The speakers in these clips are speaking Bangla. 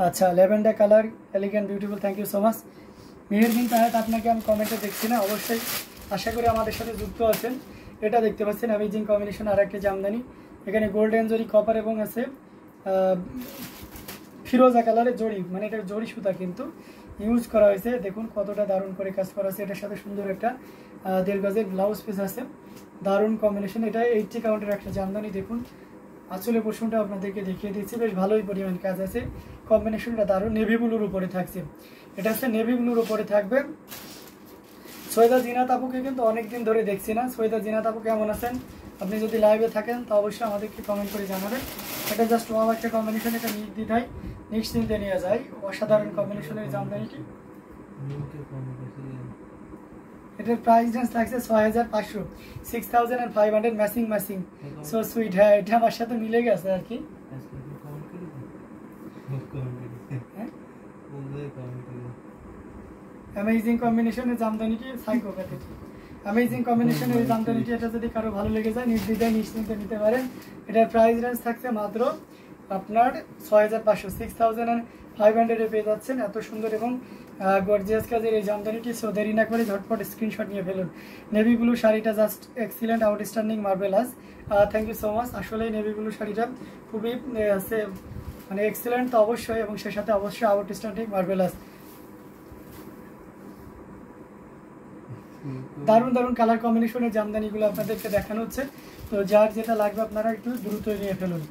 আচ্ছা, lavender colour, elegant, beautiful, thank you so much. Meherbin Tahat, আপনাকে আমি কমেন্টে দেখছি না, অবশ্যই আশা করি আমাদের সাথে যুক্ত আছেন। এটা দেখতে পাচ্ছেন অ্যামেজিং কম্বিনেশন, আর একটা জামদানি, এখানে গোল্ডেন জরি, কপার এবং আছে ফিরোজা কালারের জড়ি, মানে এটা জড়ি সুতা কিন্তু ইউজ করা হয়েছে। দেখুন কতটা দারুণ করে কাজ করা আছে। এটার সাথে সুন্দর একটা 1.5 গজের ব্লাউজ পিস আছে, দারুণ কম্বিনেশন। এটা 80 কাউন্টের একটা জামদানি। দেখুন আঁচলের পোর্শনটা আপনাদেরকে দেখিয়ে দিচ্ছি, বেশ ভালোই পরিমাণ কাজ আছে। কম্বিনেশনটা দারুণ, নেভি ব্লুর উপরে থাকছে। এটা হচ্ছে নেভি ব্লুর উপরে থাকবে। সৈয়দা জিনাত আপুকে কিন্তু অনেকদিন ধরে দেখছি না। সৈয়দা জিনাত আপু কেমন আছেন? আপনি যদি লাইভে থাকেন তো অবশ্যই আমাদেরকে কমেন্ট করে জানাবেন। এটা জাস্ট ওয়াও একটা কম্বিনেশন, এটা নির্দ্বিধায় নিশ্চিন্তে নিয়ে যায়। অসাধারণ কম্বিনেশনের জামদানিটি। এটার প্রাইস রেঞ্জ থাকছে 6500, 6500 ম্যাচিং। So sweet. হ্যাঁ, এটা আমার সাথে মিলে গেছে আর কি। অ্যামেজিং কম্বিনেশনের জামদানিটি, সাইকোপ্যাথিক অ্যামেজিং কম্বিনেশনের এই জামদানিটি, এটা যদি কারো ভালো লেগে যায় নির্দ্বিধায় নিশ্চিন্তে নিতে পারেন। এটার প্রাইস রেঞ্জ থাকছে মাত্র আপনার 6500, 6500 পেয়ে যাচ্ছেন। এত সুন্দর এবং গর্জিয়াস কাজের এই জামদানিটি। সো দেরি না করে ঝটপট স্ক্রিনশট নিয়ে ফেলুন। নেভি ব্লু শাড়িটা just excellent, outstanding, marvellous. Thank you so much. আসলে নেভি ব্লু শাড়িটা খুবই মানে এক্সিলেন্ট তো অবশ্যই, এবং সে সাথে অবশ্যই আউটস্ট্যান্ডিং, মার্বেলাস। দারুণ দারুণ কালার কম্বিনেশনের জামদানিগুলো আপনাদেরকে দেখানো হচ্ছে। তো যার যেটা লাগবে আপনারা একটু দ্রুত নিয়ে ফেলুন।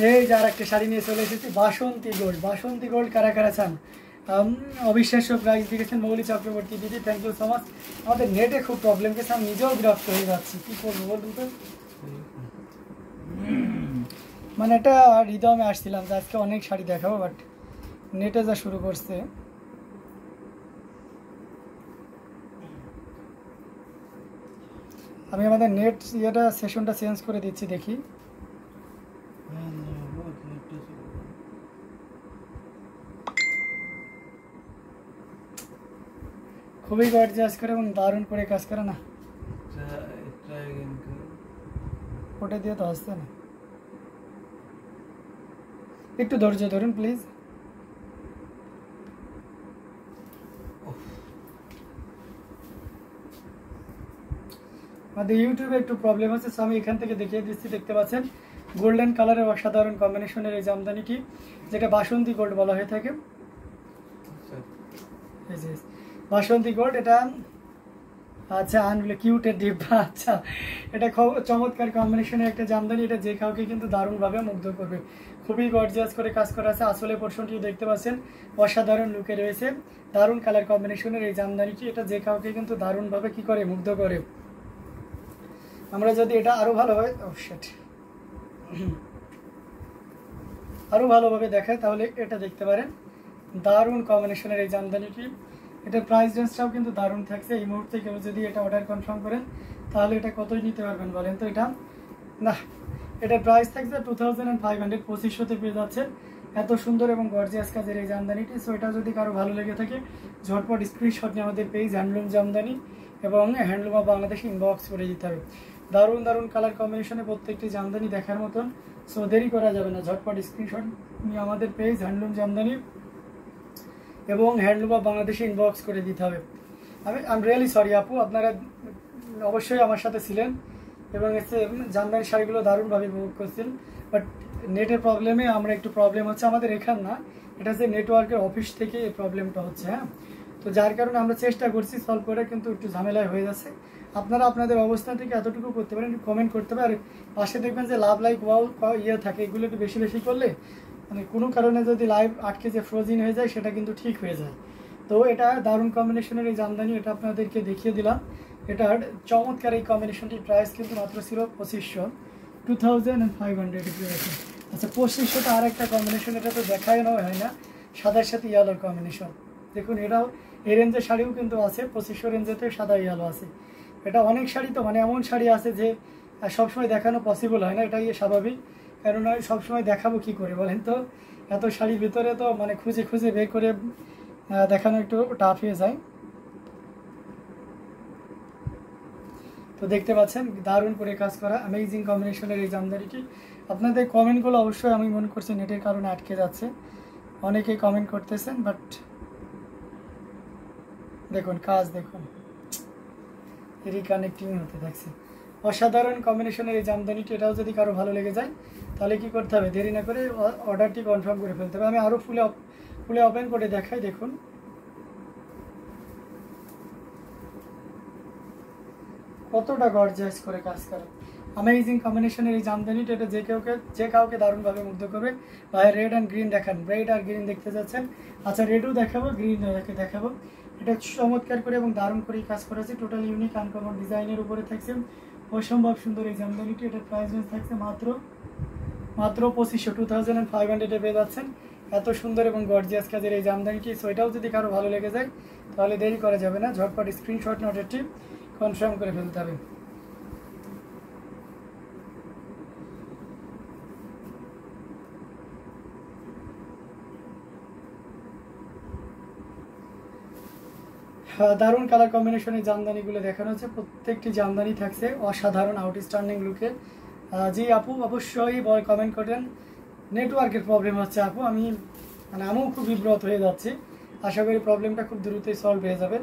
এই যার একটা শাড়ি নিয়ে চলে এসেছি, বাসন্তী গোল্ড। বাসন্তী গোল্ড কারা কারা চান? অবিশ্বাস্য প্রাইস দিয়েছেন মৌলি চক্রবর্তী দিদি, থ্যাংক ইউ সো মাচ। আমাদের নেটে খুব প্রবলেম গেছে, আমি নিজেও বিরক্ত হয়ে যাচ্ছি, কী করবো বলুন তো। মানে এটা হৃদয়ে আসছিলাম যে আজকে অনেক শাড়ি দেখাবো, বাট নেটে যা শুরু করছে। আমি আমাদের নেট ইয়েটা সেশনটা চেঞ্জ করে দিচ্ছি, দেখি। খুবই গর্জিয়াস করে এবং দারুণ করে কাজ করে না, ওটা দিয়ে তো আসছে না। একটু ধৈর্য ধরুন প্লিজ। আমাদের ইউটিউবে একটু প্রবলেম আছে, আমি এখান থেকে দেখিয়ে দিচ্ছি। দেখতে পাচ্ছেন গোল্ডেন কালারের অসাধারণ কম্বিনেশনের এই জামদানিটি, যেটা বাসন্তী গোল্ড বলা হয়ে থাকে। বাসন্তী গোল্ড, এটা আচ্ছা আনবলে কিউটের ডিব্বা। আচ্ছা, এটা চমৎকার কম্বিনেশনের একটা জামদানি। এটা যে কাউকে কিন্তু দারুণভাবে মুগ্ধ করবে। খুবই গর্জিয়াস করে কাজ করা আছে। আসলে পোর্শনটিও দেখতে পাচ্ছেন অসাধারণ লুকে রয়েছে। দারুণ কালার কম্বিনেশনের এই জামদানিটি, এটা যে কাউকে কিন্তু দারুণভাবে কি করে, মুগ্ধ করে। আমরা যদি এটা আরও ভালো হয়, আরও ভালোভাবে দেখায় তাহলে এটা দেখতে পারেন। দারুণ কম্বিনেশনের এই জামদানিটি। এটার প্রাইস রেঞ্জটাও কিন্তু দারুণ থাকছে। এই মুহূর্তে কেউ যদি এটা অর্ডার কনফার্ম করেন তাহলে এটা কতই নিতে পারবেন বলেন তো? এটা না, এটার প্রাইস থাকছে 2500, 2500-তে পেয়ে যাচ্ছে এত সুন্দর এবং গর্জিয়াস কাজের এই জামদানিটি। সো এটা যদি কারো ভালো লেগে থাকে ঝটপট স্ক্রিনশট নিয়ে আমাদের পেজ হ্যান্ডলুম জামদানি এবং হ্যান্ডলুম অফ বাংলাদেশে ইনবক্স করে দিতে হবে। দারুণ দারুণ কালার কম্বিনেশনে প্রত্যেকটি জামদানি দেখার মতন। সো দেরি করা যাবে না, ঝটপট স্ক্রিনশট নিয়ে আমাদের পেজ হ্যান্ডলুম জামদানি এবং হ্যান্ডলুম অফ বাংলাদেশে ইনবক্স করে দিতে হবে। আই এম রিয়েলি সরি আপু, আপনারা অবশ্যই আমার সাথে ছিলেন এবং জামদানি শাড়িগুলো দারুণভাবে উপভোগ করছেন, বাট নেটের প্রবলেমে আমরা একটু প্রবলেম হচ্ছে। আমাদের এখান না, এটা যে নেটওয়ার্কের অফিস থেকে এই প্রবলেমটা হচ্ছে। হ্যাঁ, তো যার কারণে আমরা চেষ্টা করছি সলভ করে, কিন্তু একটু ঝামেলায় হয়ে যাচ্ছে। আপনারা আপনাদের অবস্থান থেকে এতটুকু করতে পারেন, কমেন্ট করতে পারেন। পাশে দেখবেন যে লাভ লাইক ওয়াও ইয়ে থাকে, এগুলো একটু বেশি বেশি করলে মানে কোনো কারণে যদি লাইভ আটকে যে ফ্রোজিং হয়ে যায় সেটা কিন্তু ঠিক হয়ে যায়। তো এটা দারুণ কম্বিনেশনের এই জামদানি, এটা আপনাদেরকে দেখিয়ে দিলাম। এটার চমৎকার এই কম্বিনেশনটির প্রাইস কিন্তু মাত্র ছিল 2500, 2500 আছে। আচ্ছা, 2500টা আর একটা কম্বিনেশন, এটা তো দেখাই হয় না, সাদার সাথে ইয়ালোর কম্বিনেশন। দেখুন এটাও এই রেঞ্জের শাড়িও কিন্তু আছে, 2500 রেঞ্জেতে সাদা ইয়ালো আছে। এটা অনেক শাড়ি তো, মানে এমন শাড়ি আছে যে সবসময় দেখানো পসিবল হয় না, এটাই স্বাভাবিক। কারণ সবসময় দেখাবো কি করে বলেন তো, এত শাড়ির ভিতরে তো মানে খুঁজে খুঁজে বের করে দেখানো একটু টাফ হয়ে যায়। তো দেখতে পাচ্ছেন দারুণ করে কাজ করা অ্যামেজিং কম্বিনেশনের এই জামদানিটি। আপনাদের কমেন্টগুলো অবশ্যই আমি মনে করছি নেটের কারণে আটকে যাচ্ছে, অনেকেই কমেন্ট করতেছেন, বাট দেখুন কাজ দেখুন রিকানেক্টিং হতে থাকছে। অসাধারণ কম্বিনেশনের এই জামদানিটি, এটাও যদি কারো ভালো লেগে যায় তাহলে কি করতে হবে, দেরি না করে অর্ডারটি কনফার্ম করে ফেলতে হবে। আমি আরও ফুলে ওপেন করে দেখাই, দেখুন কতটা গর্জিয়াস করে কাজ করে। অ্যামেজিং কম্বিনেশনের এই জামদানিটা, এটা যে কাউকে দারুণভাবে মুগ্ধ করবে। ভাই রেড অ্যান্ড গ্রিন দেখান, রেড আর গ্রিন দেখতে যাচ্ছেন? আচ্ছা রেডও দেখাবো, গ্রিন দেখাবো। এটা চমৎকার করে এবং দারুণ করেই কাজ করেছে, টোটাল ইউনিক আনকমন ডিজাইনের উপরে থাকছে অসম্ভব সুন্দর এই জামদানিটি। এটার প্রাইস রেঞ্জ থাকছে মাত্র 2500, 2500 পেয়ে যাচ্ছেন এত সুন্দর এবং গর্জিয়াস কাজের এই জামদানিটি। সো এটাও যদি কারো ভালো লেগে যায় তাহলে দেরি করা যাবে না, ঝটপট স্ক্রিনশট অর্ডারটি কনফার্ম করে ফেলতে হবে। দারুণ কালার কম্বিনেশনের জামদানিগুলো দেখানো হচ্ছে, প্রত্যেকটি জামদানি থাকছে অসাধারণ আউটস্ট্যান্ডিং লুকের। জি আপু অবশ্যই কমেন্ট করেন। নেটওয়ার্কের প্রবলেম হচ্ছে আপু, আমিও খুব বিব্রত হয়ে যাচ্ছি, আশা করি প্রবলেমটা খুব দ্রুতই সলভ হয়ে যাবে।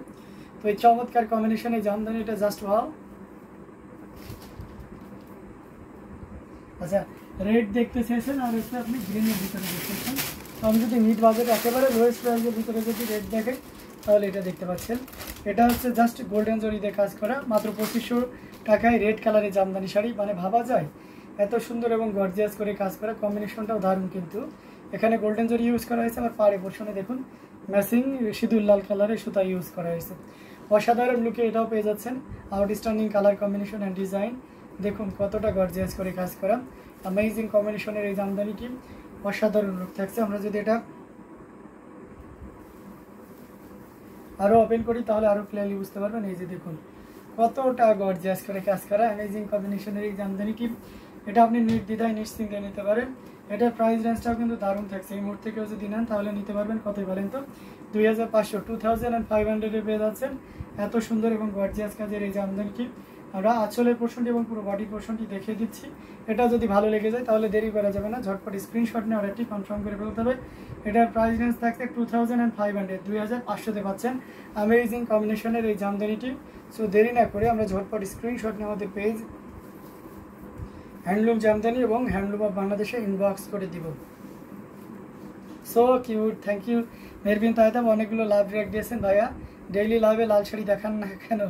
তো এই চমৎকার কম্বিনেশনে জামদানিটা জাস্ট ওয়াও। আচ্ছা রেড দেখতে চেয়েছেন আর হচ্ছে আপনি গ্রিনের ভিতরে দেখতেছেন। তো আমি যদি মিড বাজেট একেবারে লোয়েস্ট প্রাইসের ভিতরে যদি রেড দেখে তাহলে এটা দেখতে পাচ্ছেন। এটা হচ্ছে জাস্ট গোল্ডেন জরিতে কাজ করা, মাত্র 2500 টাকায় রেড কালারের জামদানি শাড়ি। মানে ভাবা যায় এত সুন্দর এবং গর্জিয়াস করে কাজ করা, কম্বিনেশনটাও দারুণ। কিন্তু এখানে গোল্ডেন জরি ইউজ করা হয়েছে, আবার পাড়ে পোর্শনে দেখুন ম্যাচিং সিঁদুর লাল কালারের সুতা ইউজ করা হয়েছে। অসাধারণ লুকে এটাও পেয়ে যাচ্ছেন, outstanding colour combination and design দেখুন কতটা গর্জিয়াস করে কাজ করা। অ্যামেজিং কম্বিনেশনের এই জামদানিটি অসাধারণ লুক থাকছে। আমরা যদি এটা আরও ওপেন করি তাহলে আরও ক্লিয়ারলি বুঝতে পারবেন। এই যে দেখুন কতটা গর্জিয়াস করে কাজ করা অ্যামেজিং কম্বিনেশনের এই জামদানিটি, এটা আপনি নির্দ্বিধায় নিশ্চিন্তে নিতে পারেন। এটার প্রাইস রেঞ্জটাও কিন্তু দারুণ থাকছে। এই মুহূর্তে কেউ যদি নেন তাহলে নিতে পারবেন কতই বলেন তো, 2500, 2500 পেয়ে যাচ্ছেন এত সুন্দর এবং গর্জিয়াস কাজের এই জামদানিটি। আমরা আঁচলের পোর্শনটি এবং পুরো বডি পোর্শনটি দেখিয়ে দিচ্ছি। এটা যদি ভালো লেগে যায় তাহলে দেরি করা যাবে না, ঝটপট স্ক্রিনশট নিয়ে অর্ডারটি কনফার্ম করে ফেলতে হবে। এটার প্রাইস রেঞ্জ থাকছে 2500, 2500 পাচ্ছেন অ্যামেজিং কম্বিনেশনের এই জামদানিটি। সো দেরি না করে আমরা ঝটপট স্ক্রিনশট নিয়ে আমাদের পেজ হ্যান্ডলুম জামদানি এবং হ্যান্ডলুম অফ বাংলাদেশে ইনবক্স করে দিব। সো কিউট, থ্যাংক ইউ মেরবিন তাইতাব, অনেকগুলো লাভ রিয়াক্ট দিয়েছেন ভাইয়া। ডেইলি লাইভে লাল শাড়ি দেখান না কেন?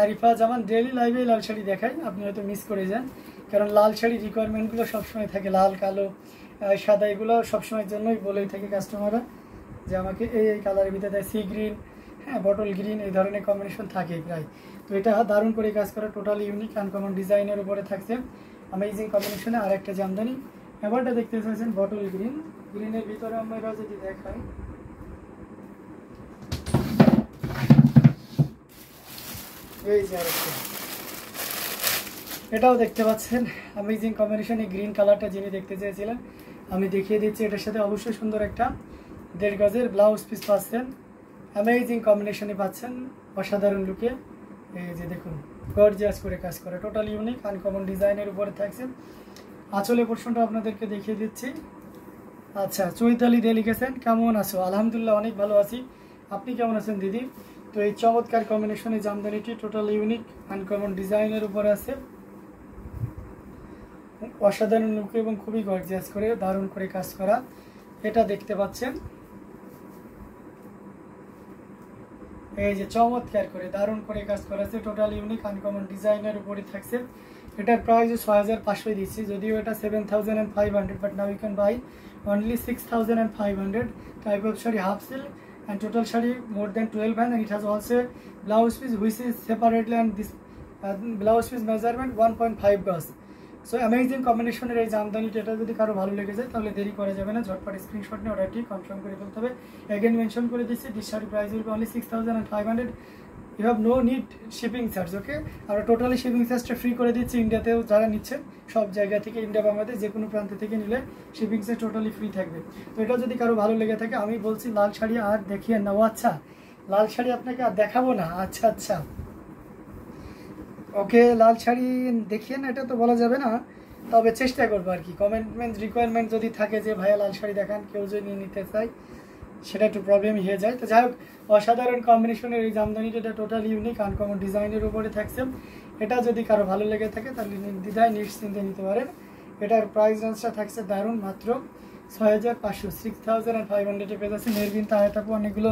আরিফা জামান ডেইলি লাইভে লাল শাড়ি দেখাই, আপনি হয়তো মিস করে যান, কারণ লাল শাড়ির রিকোয়ারমেন্টগুলো সবসময় থাকে, লাল কালো সাদা এগুলো সবসময়ের জন্যই বলেই থাকে কাস্টমাররা যে আমাকে এই কালারের ভিতরে দেয়, সি গ্রিন, হ্যাঁ বটল গ্রিন, এই ধরনের কম্বিনেশন থাকে প্রায়। তো এটা দারুণ করে কাজ করা, টোটাল ইউনিক আনকমন ডিজাইনের উপরে থাকছে অ্যামেজিং কম্বিনেশনে। আর একটা জামদানি এবারটা দেখতে চাইছেন বটল গ্রিন, গ্রিনের ভিতরে আমরা যদি দেখাই এই যে আরেকটা, এটাও দেখতে পাচ্ছেন অ্যামেজিং কম্বিনেশন। এই গ্রিন কালারটা যিনি দেখতে চেয়েছিলেন আমি দেখিয়ে দিচ্ছি, এটার সাথে অবশ্যই সুন্দর একটা 1.5 গজের ব্লাউজ পিস পাচ্ছেন, অ্যামেজিং কম্বিনেশনে পাচ্ছেন অসাধারণ লুকে। এই যে দেখুন গর্জিয়াস করে কাজ করা, টোটাল ইউনিক আনকমন ডিজাইনের উপরে থাকছে। আঁচলে পোর্শনটা আপনাদেরকে দেখিয়ে দিচ্ছি। আচ্ছা চৈতালি দিয়ে লিখেছেন কেমন আছো? আলহামদুলিল্লাহ অনেক ভালো আছি, আপনি কেমন আছেন দিদি? তো এই চমৎকার কম্বিনেশনে জামদানিটি টোটাল ইউনিক আনকমন ডিজাইনের উপরে আছে, অসাধারণ লুক এবং খুবই গর্জিয়াস করে দারুণ করে কাজ করা। এটা দেখতে পাচ্ছেন এই যে চমৎকার করে দারুণ করে কাজ করা আছে, টোটাল ইউনিক আনকমন ডিজাইনের উপরে থাকছে। এটার প্রাইস 6500 দিচ্ছি, যদিও এটা 7500, but now you can buy only 6500 type of sari, half silk and total shari more than 12 band, and it has also blouse piece which is separately, and this blouse piece measurement 1.5 gauge. So amazing কম্বিনেশনের এই জামদানিটা, এটা যদি কারো ভালো লেগে যায় তাহলে দেরি করা যাবে না, ঝটপট স্ক্রিনশট নিয়ে অর্ডারটি কনফার্ম করে ফেলতে হবে। এগেন মেনশন করে দিচ্ছি this sari price will be only 6500, you have no need shipping charge. Okay, আমরা টোটালি শিপিং চার্জটা ফ্রি করে দিচ্ছি, ইন্ডিয়াতেও যারা নিচ্ছেন সব জায়গা থেকে, ইন্ডিয়া বাংলাদেশ যে কোনো প্রান্ত থেকে নিলে শিপিং চার্জ টোটালি ফ্রি থাকবে। তো এটা যদি কারো ভালো লেগে থাকে, আমি বলছি লাল শাড়ি আর দেখিয়ে নাও। আচ্ছা লাল শাড়ি আপনাকে আর দেখাবো না? আচ্ছা আচ্ছা ওকে, লাল শাড়ি দেখিয়ে না, এটা তো বলা যাবে না, তবে চেষ্টা করবো আর কি। কমেন্টমেন্ট রিকোয়ারমেন্ট যদি থাকে যে ভাইয়া লাল শাড়ি দেখান, কেউ যদি নিয়ে নিতে চায় সেটা একটু প্রবলেমই হয়ে যায়। তো যাই হোক, অসাধারণ কম্বিনেশনের এই জামদানিটা, এটা টোটাল ইউনিক আনকমন ডিজাইনের উপরে থাকছে। এটা যদি কারো ভালো লেগে থাকে তাহলে নির্দ্বিধায় নিশ্চিন্তে নিতে পারেন। এটার প্রাইস রেঞ্জটা থাকছে দারুণ, মাত্র 6500, 6500 পেয়ে যাচ্ছে। মেরবিন তাহের তারপর অনেকগুলো